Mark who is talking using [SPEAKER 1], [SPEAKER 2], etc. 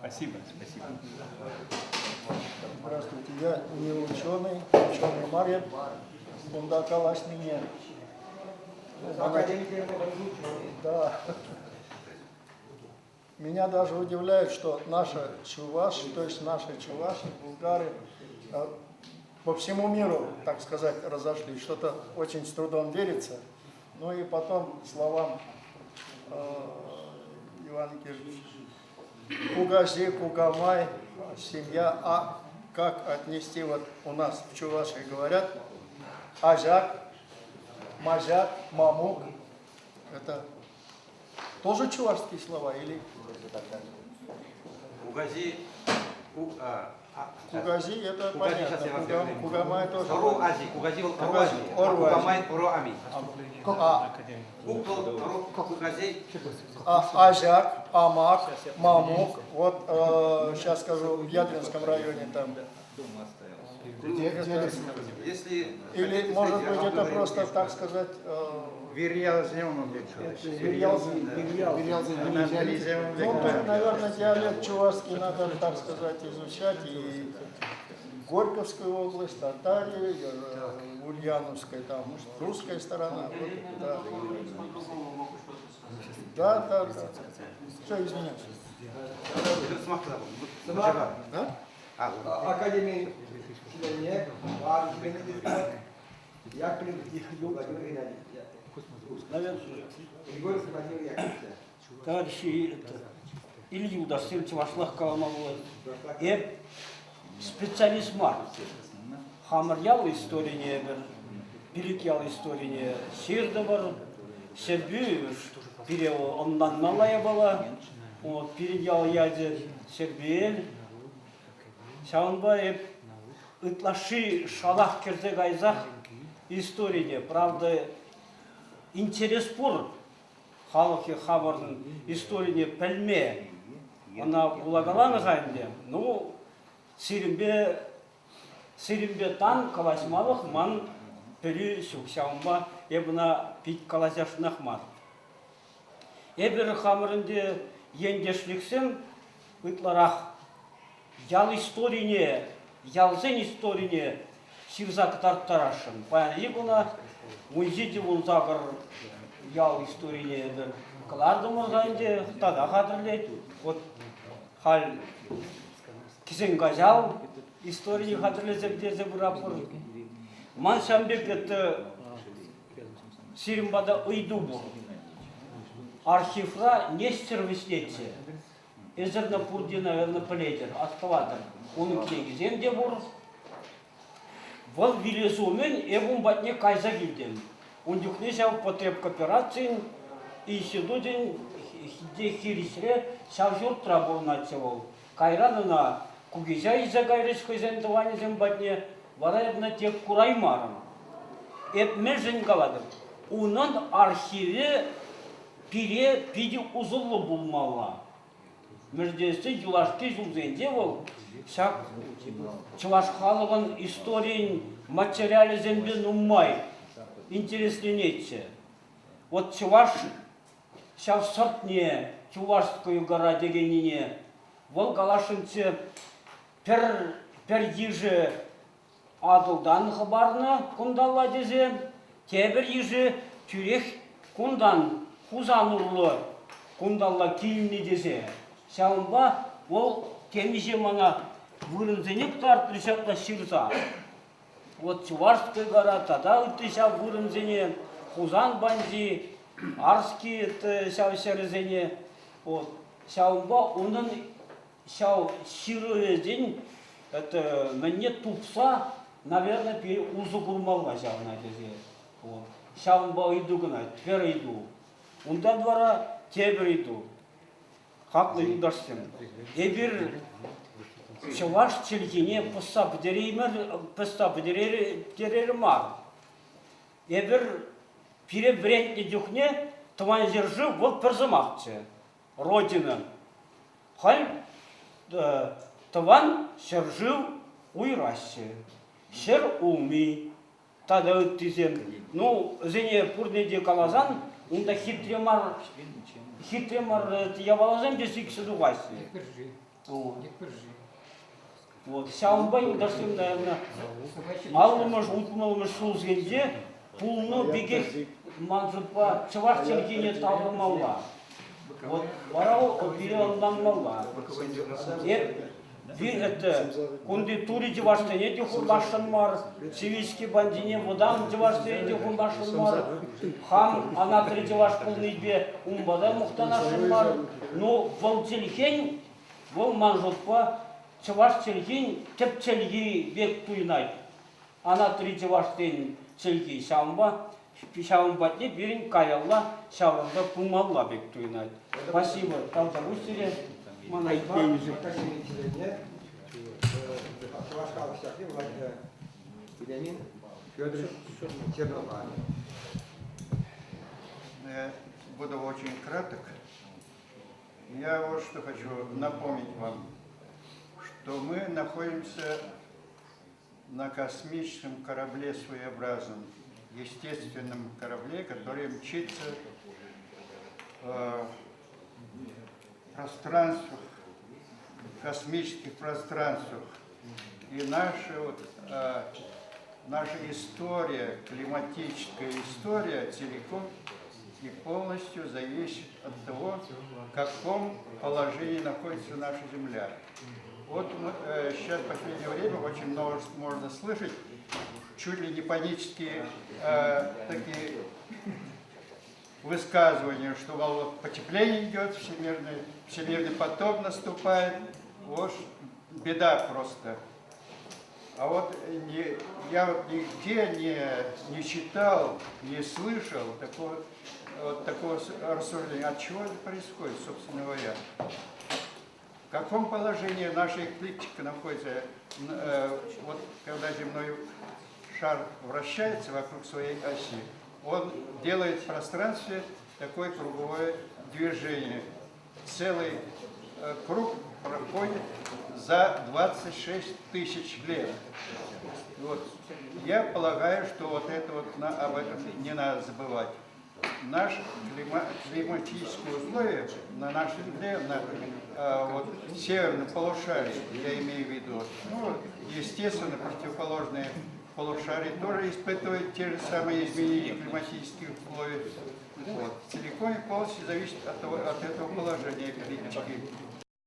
[SPEAKER 1] Спасибо, спасибо.
[SPEAKER 2] Здравствуйте, я не ученый, ученый Марья, Бундакалаш мне. Да. Меня даже удивляет, что наши чуваши, то есть наши чуваши, булгары, по всему миру, так сказать, разошлись. Что-то очень с трудом верится. Ну и потом словам Ивана Кирилловича. Кугази, Кугамай, семья, а как отнести, вот у нас в Чувашии говорят, Ажак, Мажак, Мамук, это тоже чувашские слова или?
[SPEAKER 3] Кугази,
[SPEAKER 2] Кугази, это понятно, Кугамай тоже.
[SPEAKER 3] Оруази, Кугази, Оруази, Кугамай, Оруами. Кугази.
[SPEAKER 2] Ажак, Амак, Мамук, вот сейчас скажу, в Ядринском районе там. Или, может быть, это просто, так сказать, наверное, диалект чувашский надо, так сказать, изучать. И Горьковскую область, Татарию, Ульяновская, там, русская сторона. Вот, да. Да. Все, извиняюсь.
[SPEAKER 4] Академия членов,
[SPEAKER 5] товарищи Ильи Удастырчи Вашлах Каламовой, специалист Марк, Хамарьял история, Пиликял история, Сирдовар, Сербию, перевел ондан малая была, вот, передел яде Сербиель, Саунбаев, Итлаши Шалах Кирзегайзах история, правда, интерес пур, халахи хабардың история пәлме, она булагаланы жайында, ну, сирімбе тан каласмалық ман пілі сүксяумба, ебіна пит каласяшынақ мар. Ебір хамырынде ендешліксен, ытларақ, ял историне, ялзен историне сивзак тарттарашын. Паян ебіна, музейде ұлзағыр ял историне бір қыларды мұрзайынде, тада қадырлет, вот хал кисен газал, истории қадырлезіп дезе бұрапыр. Ман шамбек етті Сиримбада ұйду бұл. Архивра Нестер Веснеце. Эзерна Пурди, наверное, пледер, откладыр. Оның книги земде бұр. Бұл вилезумен эбун батне кайза келден. Ондюхне сяв потреб кооперациян и седуден де хирисре сяв жур трабыл нацевал. Кайранына кугизя иза гайрес көзендіване зем батне варайбна тек кураймарым. Эп межен каладыр. Унан архиве пиде узылы булмала. Междесі юлашки жулзенде бол, сяк чуваш халығын историян материалы зембе нумай, интересленетсе. Вот чуваш сяв сыртне Чувашскую гора дегенине, вол галашынце пер ежі адылдан хабарны кундалла дезе, тебір ежі тюрех кундан хузанурлы кундалла киліне дезе. Сяумба ол темиже мана вырынзенек тарттырышақта ширза. Вот Чувашская гора, тада үттіша вырынзене, хузан банзи, арский сяу серізене. Вот сяумба оның сяу ширызен, это мне тупса, наверное, узу гурмалға сяуна дезе. Сяумба иду гына, тпер иду. Унда двора тебір иду. Хаклы юдаштым. Эбір Чуваш челгене пыстап дерері мар. Эбір пире брендне дюхне туман зержи вот перзамақчы. Родина. Халь тыван сержив уйрассы. Сер уми. Тада өттізем. Ну, зене пурнеде калазан, онда хитремар ябалазан бесі кісі дуғайсы. Вот. Вот. Шамба юдашым, наверное, малымыш, утмалымыш сузгенде, пулну бегек манжутпа, чываш челкине табылмалла. Вот, барау бирелдан малла. Bir kundi turi civastene de hullaşın var, Sivişki bandine vodam civastene de hullaşın var, ham anatri civaş pulni be umbada muhtanasın var. No vol çelken, vol manjotpa civaş çelken tep çelgi bek tuynay. Anatri civastene çelgi şamba, şambatne birin kayalla şavanda pumalla bek tuynay. Спасибо, там завустили.
[SPEAKER 4] Вениамин Федорович Чернобай.
[SPEAKER 1] Я буду очень краток. Я вот что хочу напомнить вам, что мы находимся на космическом корабле своеобразном, естественном корабле, который мчится в пространствах, космических пространствах. И наша история, климатическая история целиком и полностью зависит от того, в каком положении находится наша Земля. Вот сейчас в последнее время очень много можно слышать, чуть ли не панические такие высказывания, что вот потепление идет, всемирный потоп наступает, вот беда просто. А вот я вот нигде не читал, не слышал такого рассуждения, от чего это происходит, собственно говоря. В каком положении наша эклиптика находится, вот когда земной шар вращается вокруг своей оси, он делает в пространстве такое круговое движение. Целый круг проходит за 26 тысяч лет. Вот. Я полагаю, что вот это вот об этом не надо забывать. Наши климатические условия на нашей Земле, вот, северном полушарии, я имею в виду, ну, естественно, противоположные полушария тоже испытывают те же самые изменения климатических условий. Вот. Целиком и полностью зависит от этого положения эклиптики.